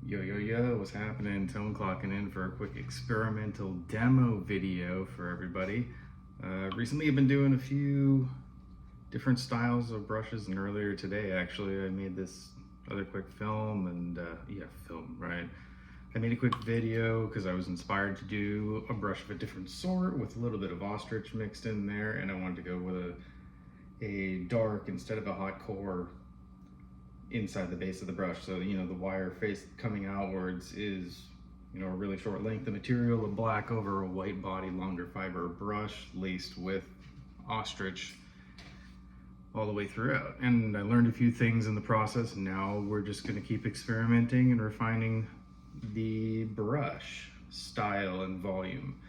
Yo, what's happening? Tone clocking in for a quick experimental demo video for everybody. Recently I've been doing a few different styles of brushes, and earlier today actually I made this other quick film and I made a quick video because I was inspired to do a brush of a different sort with a little bit of ostrich mixed in there, and I wanted to go with a dark instead of a hot core inside the base of the brush. So, the wire face coming outwards is, a really short length of material of black over a white body, longer fiber brush laced with ostrich all the way throughout. And I learned a few things in the process, and now we're just going to keep experimenting and refining the brush style and volume.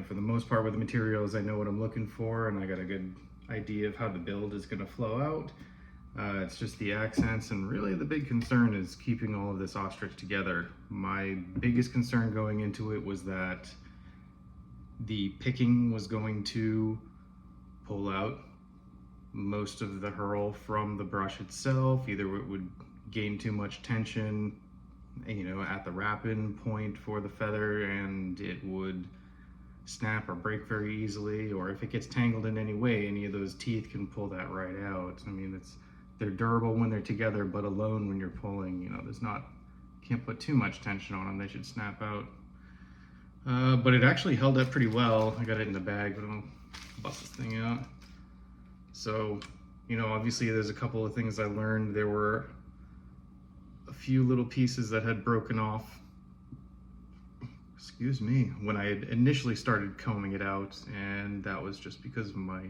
For the most part with the materials, I know what I'm looking for, and I got a good idea of how the build is going to flow out. It's just the accents, and really the big concern is keeping all of this ostrich together. My biggest concern going into it was that the picking was going to pull out most of the hurl from the brush itself. Either it would gain too much tension, at the wrap-in point for the feather, and it would snap or break very easily, or if it gets tangled in any way, any of those teeth can pull that right out. They're durable when they're together, but alone when you're pulling, can't put too much tension on them. They should snap out. But it actually held up pretty well. I got it in the bag, but I'll bust this thing out. So, obviously there's a couple of things I learned. There were a few little pieces that had broken off, when I had initially started combing it out, and that was just because of my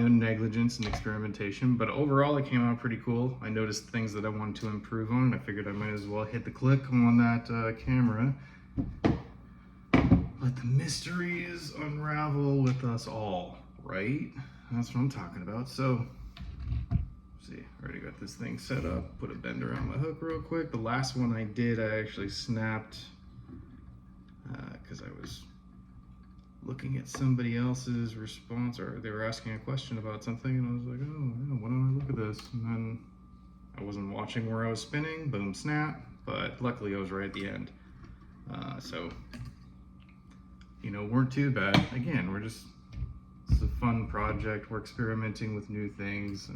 own negligence and experimentation. But overall it came out pretty cool. I noticed things that I wanted to improve on, and I figured I might as well hit the click on that camera. Let the mysteries unravel with us all, right? That's what I'm talking about. So, see, already got this thing set up. Put a bender on my hook real quick. The last one I did, I actually snapped because I was looking at somebody else's response, or they were asking a question about something, and I was like, oh yeah, why don't I look at this? And then I wasn't watching where I was spinning, boom, snap, but luckily I was right at the end. So, weren't too bad. Again, it's a fun project. We're experimenting with new things.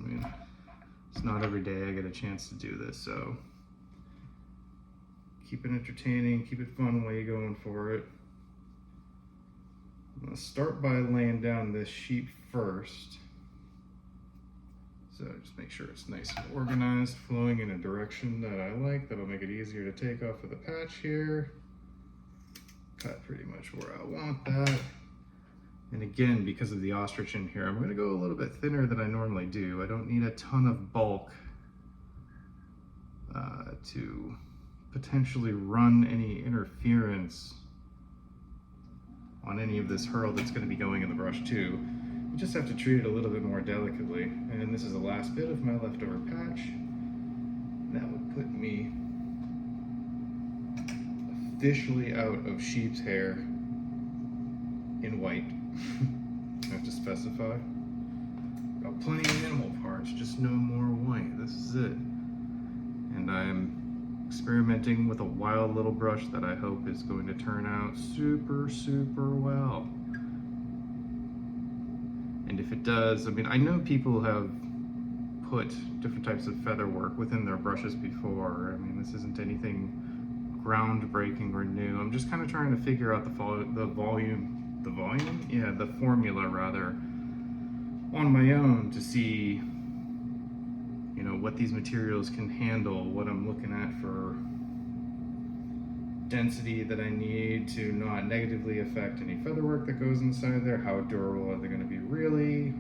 It's not every day I get a chance to do this, so keep it entertaining, keep it fun while you're going for it. I'm going to start by laying down this sheet first. So just make sure it's nice and organized, flowing in a direction that I like. That'll make it easier to take off of the patch here. Cut pretty much where I want that. And again, because of the ostrich in here, I'm going to go a little bit thinner than I normally do. I don't need a ton of bulk to potentially run any interference on any of this hurl that's going to be going in the brush too. You just have to treat it a little bit more delicately. And this is the last bit of my leftover patch. That would put me officially out of sheep's hair in white. I have to specify. Got plenty of animal parts, just no more white. This is it. And I'm experimenting with a wild little brush that I hope is going to turn out super, super well. And if it does, I know people have put different types of feather work within their brushes before. This isn't anything groundbreaking or new. I'm just kind of trying to figure out the formula rather, on my own, to see what these materials can handle, what I'm looking at for density that I need to not negatively affect any feather work that goes inside there. How durable are they going to be really?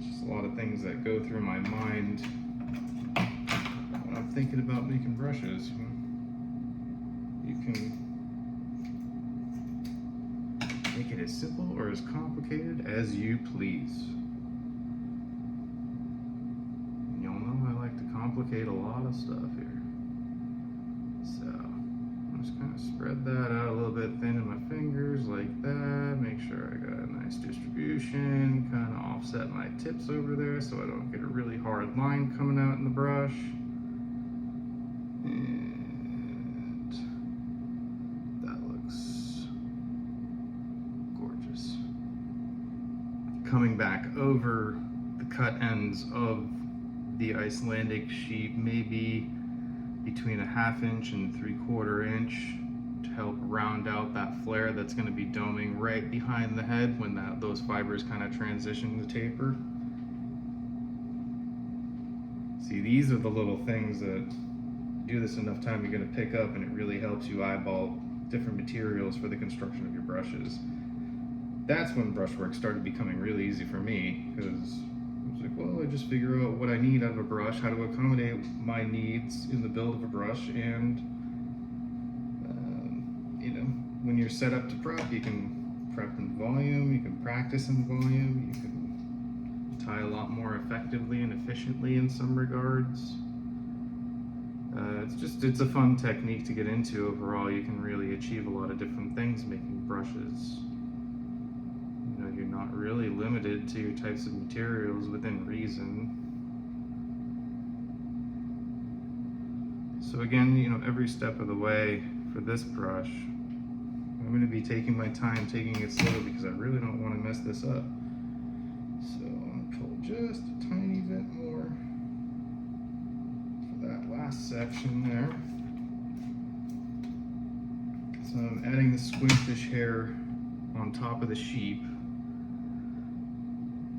Just a lot of things that go through my mind when I'm thinking about making brushes. You can make it as simple or as complicated as you please. Complicate a lot of stuff here. So I'm just kind of spread that out a little bit thin in my fingers like that. Make sure I got a nice distribution. Kind of offset my tips over there so I don't get a really hard line coming out in the brush. And coming back over the cut ends of the Icelandic sheep, maybe between a 1/2 inch and 3/4 inch, to help round out that flare that's going to be doming right behind the head when those fibers kind of transition to taper. See, these are the little things that, do this enough time, you're going to pick up, and it really helps you eyeball different materials for the construction of your brushes. That's when brushwork started becoming really easy for me, because I was like, well, I just figure out what I need out of a brush, how to accommodate my needs in the build of a brush, and you know, when you're set up to prep, you can prep in volume, you can practice in volume, you can tie a lot more effectively and efficiently in some regards. It's a fun technique to get into. Overall, you can really achieve a lot of different things making brushes. You know, you're not really limited to your types of materials within reason. So again, you know, every step of the way for this brush, I'm going to be taking my time, taking it slow, because I really don't want to mess this up. So I'm going to pull just a tiny bit more for that last section there. So I'm adding the squimpish hair on top of the sheep,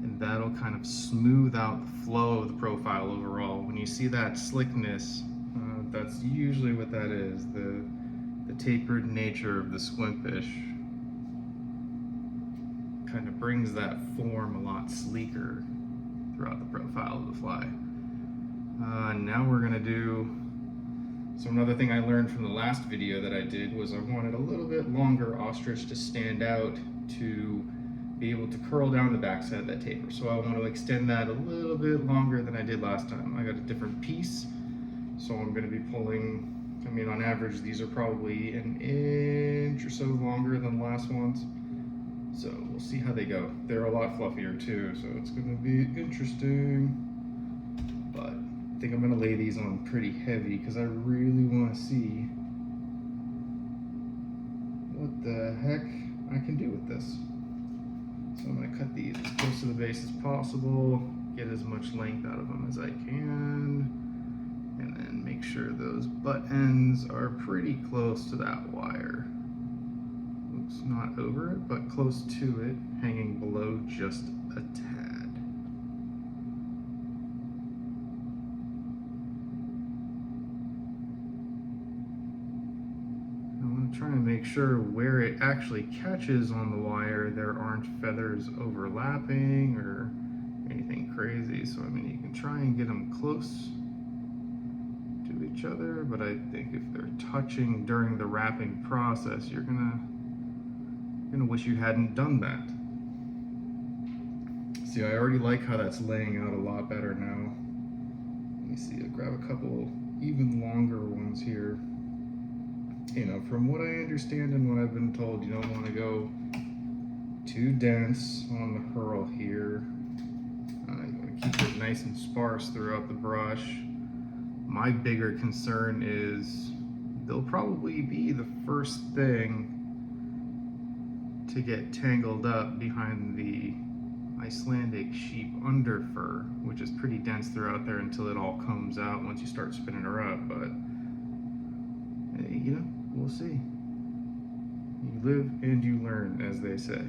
and that'll kind of smooth out the flow of the profile overall. When you see that slickness, that's usually what that is, the tapered nature of the squimpish kind of brings that form a lot sleeker throughout the profile of the fly. Now we're gonna do, so another thing I learned from the last video that I did was I wanted a little bit longer ostrich to stand out, to be able to curl down the backside of that taper. So I want to extend that a little bit longer than I did last time. I got a different piece, so I'm going to be pulling, I mean, on average, these are probably 1 inch or so longer than the last ones. So we'll see how they go. They're a lot fluffier too, so it's going to be interesting. But I think I'm going to lay these on pretty heavy because I really want to see what the heck I can do with this. So I'm going to cut these as close to the base as possible, get as much length out of them as I can, and then make sure those butt ends are pretty close to that wire. Oops, not over it, but close to it, hanging below just a tad. Trying to make sure where it actually catches on the wire there aren't feathers overlapping or anything crazy. So I mean, you can try and get them close to each other, but I think if they're touching during the wrapping process, you're gonna wish you hadn't done that. See, I already like how that's laying out a lot better now. Let me see, I'll grab a couple even longer ones here. You know, from what I understand and what I've been told, you don't want to go too dense on the hurl here. You want to keep it nice and sparse throughout the brush. My bigger concern is they'll probably be the first thing to get tangled up behind the Icelandic sheep under fur, which is pretty dense throughout there until it all comes out once you start spinning her up. But you know, we'll see. You live and you learn, as they say.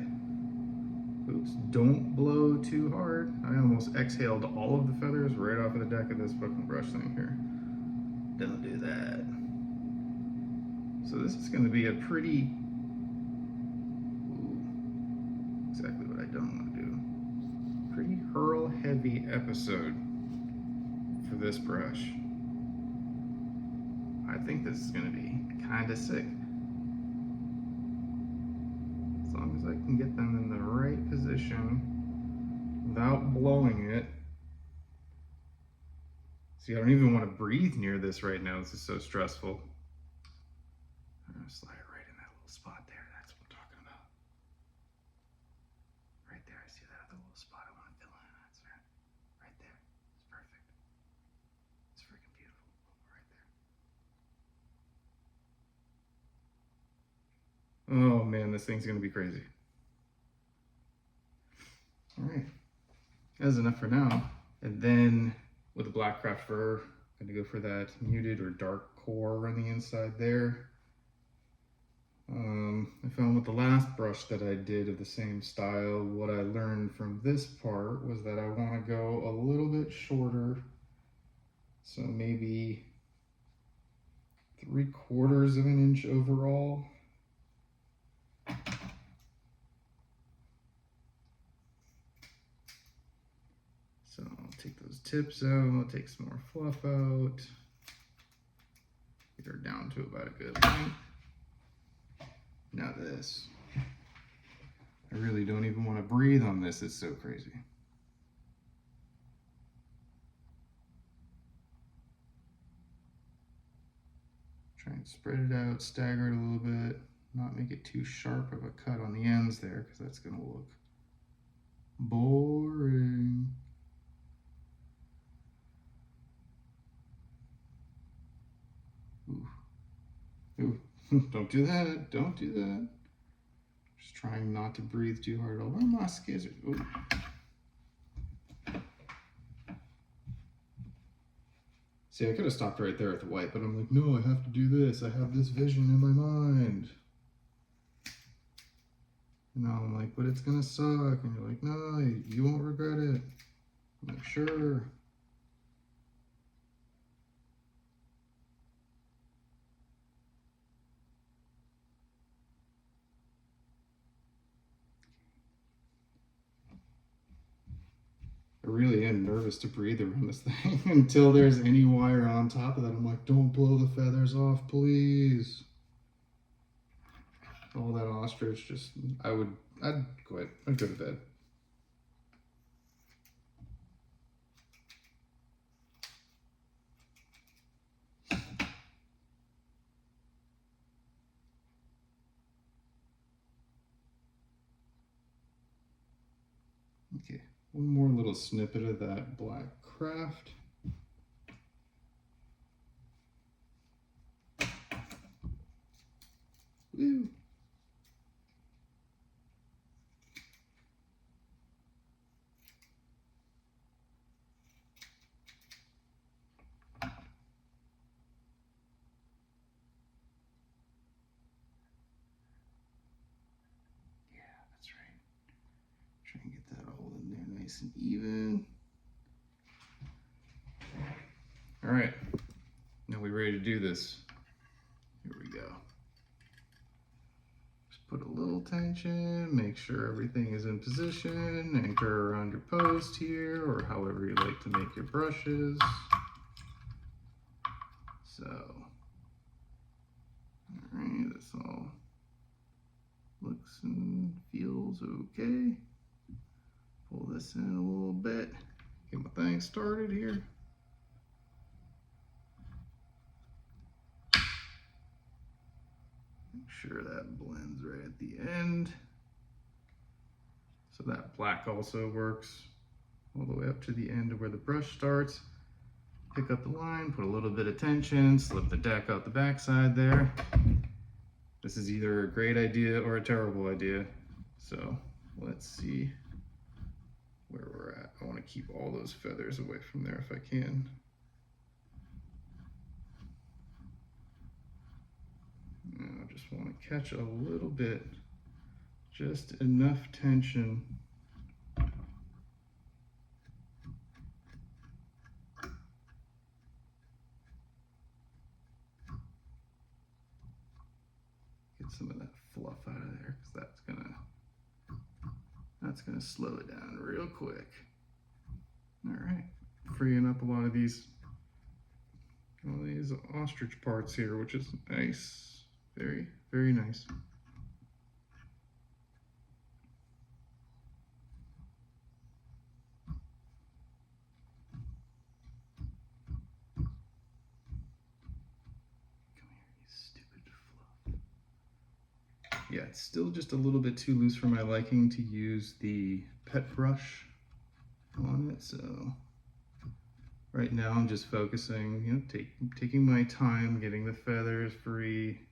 Oops, don't blow too hard. I almost exhaled all of the feathers right off of the deck of this fucking brush thing here. Don't do that. So this is going to be a pretty, exactly what I don't want to do. Pretty hurl heavy episode for this brush. I think this is going to be kind of sick. As long as I can get them in the right position without blowing it. See, I don't even want to breathe near this right now. This is so stressful. I'm going to slide it right in that little spot there. That's what I'm talking about. Right there. I see that other little spot I want to fill in. That's right there. It's perfect. It's freaking beautiful. Right there. Oh man, this thing's gonna be crazy. All right. That's enough for now. And then with the black craft fur, I'm gonna go for that muted or dark core on the inside there. I found with the last brush that I did of the same style, what I learned from this part was that I want to go a little bit shorter. So maybe 3/4 of an inch overall. So I'll take those tips out, take some more fluff out, get her down to about a good length. Now this, I really don't even want to breathe on this, it's so crazy. Try and spread it out, stagger it a little bit, not make it too sharp of a cut on the ends there, because that's going to look boring. Ooh. Ooh. Don't do that. Don't do that. Just trying not to breathe too hard. Oh, my skizzard. Ooh. See, I could have stopped right there at the white, but I'm like, no, I have to do this. I have this vision in my mind. And now I'm like, but it's going to suck. And you're like, no, you won't regret it. I'm like, sure. I really am nervous to breathe around this thing until there's any wire on top of that. I'm like, don't blow the feathers off, please. All that ostrich, just, I'd quit. I'd go to bed. Okay, one more little snippet of that black craft. Woo. Try and get that all in there nice and even. All right, now we're ready to do this. Here we go. Just put a little tension, make sure everything is in position, anchor around your post here, or however you like to make your brushes. So, all right, this all looks and feels okay. Pull this in a little bit, get my thing started here. Make sure that blends right at the end. So that black also works all the way up to the end of where the brush starts. Pick up the line, put a little bit of tension, slip the deck out the backside there. This is either a great idea or a terrible idea. So let's see where we're at. I want to keep all those feathers away from there if I can. Now I just want to catch a little bit, just enough tension. Get some of that fluff out of there, because that's gonna slow it down real quick. All right, freeing up a lot of these, all these ostrich parts here, which is nice, very, very nice. Yeah, it's still just a little bit too loose for my liking to use the pet brush on it, so right now I'm just focusing, you know, taking my time, getting the feathers free.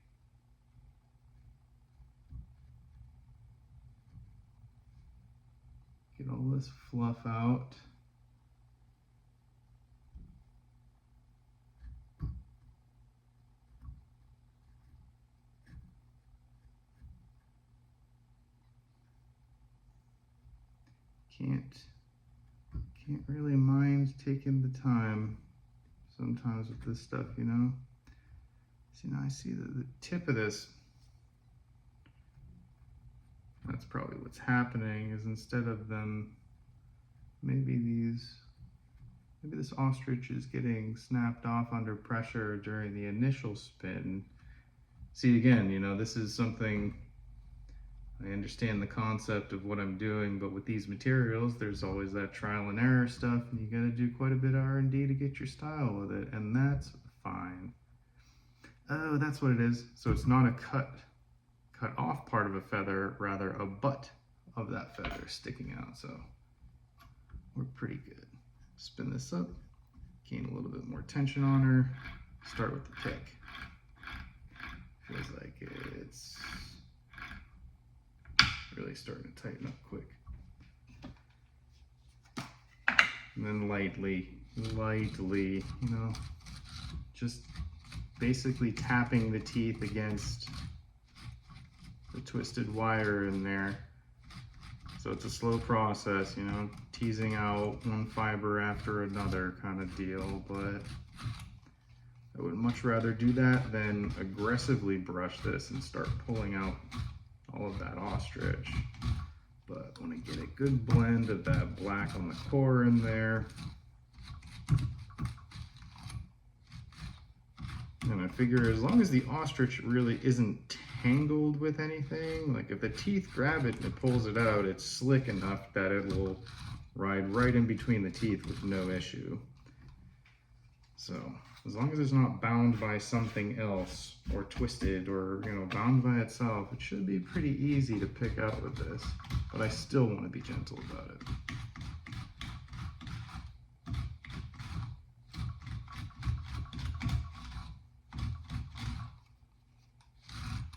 Get all this fluff out. Can't really mind taking the time sometimes with this stuff, you know. See, now I see the tip of this. That's probably what's happening, is instead of them, maybe this ostrich is getting snapped off under pressure during the initial spin. See, again, you know, this is something, I understand the concept of what I'm doing, but with these materials, there's always that trial and error stuff, and you gotta do quite a bit of R&D to get your style with it, and that's fine. Oh, that's what it is. So it's not a cut off part of a feather, rather a butt of that feather sticking out. So we're pretty good. Spin this up, gain a little bit more tension on her, start with the kick. Feels like it's really starting to tighten up quick. And then lightly, you know, just basically tapping the teeth against the twisted wire in there. So it's a slow process, you know, teasing out one fiber after another kind of deal, but I would much rather do that than aggressively brush this and start pulling out all of that ostrich. But I want to get a good blend of that black on the core in there. And I figure as long as the ostrich really isn't tangled with anything, like if the teeth grab it and it pulls it out, it's slick enough that it will ride right in between the teeth with no issue. So as long as it's not bound by something else or twisted or, you know, bound by itself, it should be pretty easy to pick out with this, but I still want to be gentle about it.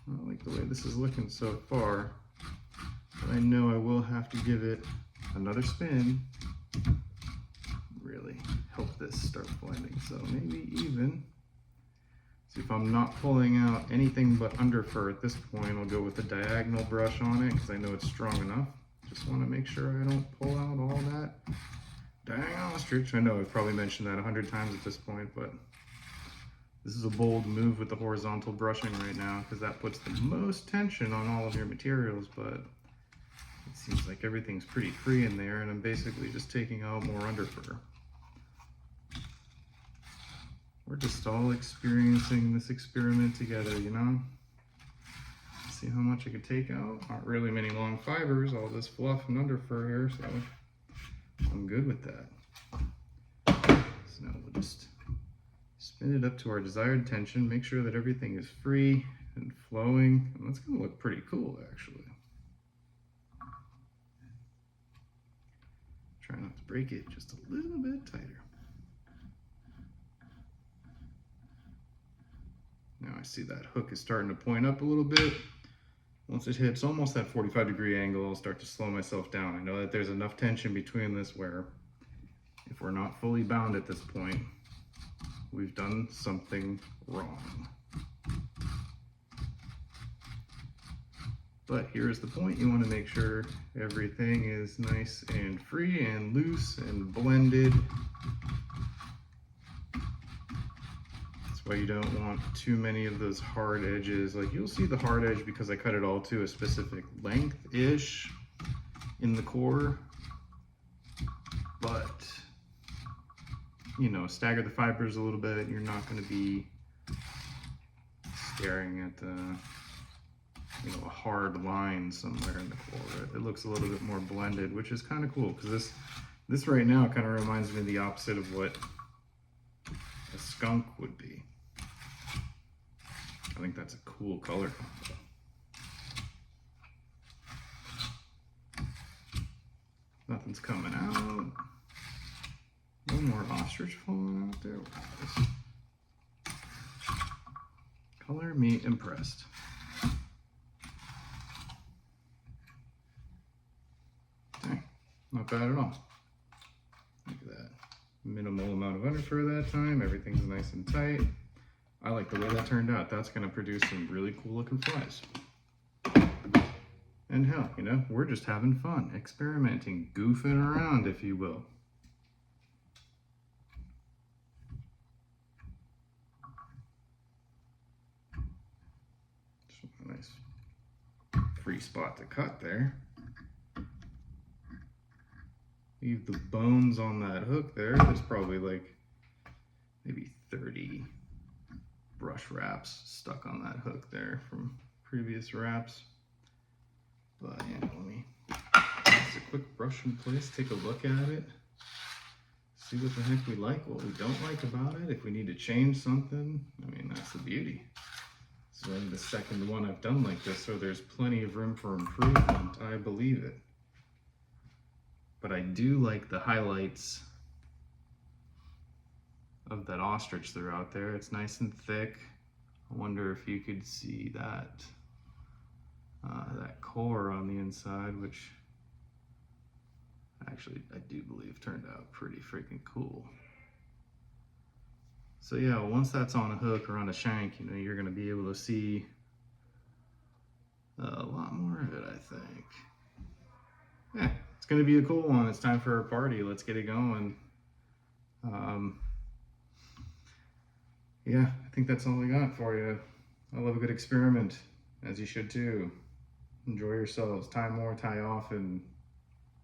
I like the way this is looking so far, but I know I will have to give it another spin, really help this start blending. So maybe even, see if I'm not pulling out anything but under fur at this point, I'll go with a diagonal brush on it because I know it's strong enough. Just want to make sure I don't pull out all that dang ostrich. I know I've probably mentioned that 100 times at this point, but this is a bold move with the horizontal brushing right now because that puts the most tension on all of your materials, but it seems like everything's pretty free in there and I'm basically just taking out more underfur. We're just all experiencing this experiment together, you know? See how much I could take out. Not really many long fibers, all this fluff and underfur here, so I'm good with that. So now we'll just spin it up to our desired tension, make sure that everything is free and flowing, and that's gonna look pretty cool actually. Try not to break it, just a little bit tighter. Now I see that hook is starting to point up a little bit. Once it hits almost that 45-degree angle, I'll start to slow myself down. I know that there's enough tension between this where if we're not fully bound at this point, we've done something wrong. But here's the point, you want to make sure everything is nice and free and loose and blended. That's why you don't want too many of those hard edges. Like you'll see the hard edge because I cut it all to a specific length-ish in the core. But you know, stagger the fibers a little bit. You're not going to be staring at you know, a hard line somewhere in the core. It looks a little bit more blended, which is kind of cool because this right now kind of reminds me of the opposite of what a skunk would be. I think that's a cool color combo. Nothing's coming out. No more ostrich falling out there. Wow, color me impressed. Okay. Not bad at all. Look at that. Minimal amount of underfur that time. Everything's nice and tight. I like the way that turned out. That's going to produce some really cool looking flies. And hell, you know, we're just having fun, experimenting, goofing around, if you will. Just a nice free spot to cut there. Leave the bones on that hook there. There's probably like maybe 30 brush wraps stuck on that hook there from previous wraps. But yeah, let me just a quick brush in place, take a look at it, see what the heck we like, what we don't like about it, if we need to change something. I mean, that's the beauty. This is only the second one I've done like this, so there's plenty of room for improvement, I believe it. But I do like the highlights of that ostrich throughout there. It's nice and thick. I wonder if you could see that that core on the inside, which actually I do believe turned out pretty freaking cool. So yeah, once that's on a hook or on a shank, you know, you're gonna be able to see a lot more of it, I think. Yeah, it's gonna be a cool one. It's time for a party. Let's get it going. Yeah, I think that's all I got for you. I love a good experiment, as you should too. Enjoy yourselves. Tie more, tie off, and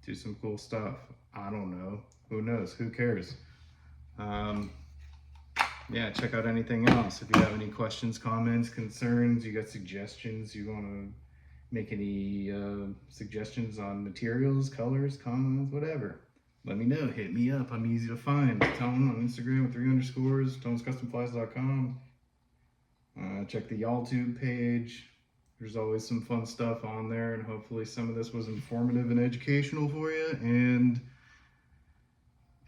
do some cool stuff. I don't know. Who knows? Who cares? Yeah, check out anything else. If you have any questions, comments, concerns, you got suggestions, you want to make any suggestions on materials, colors, comments, whatever, let me know. Hit me up. I'm easy to find. Tone on Instagram with 3 underscores, tonescustomflies.com. Check the YallTube page. There's always some fun stuff on there, and hopefully some of this was informative and educational for you, and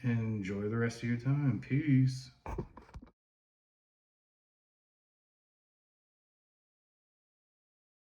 enjoy the rest of your time. Peace.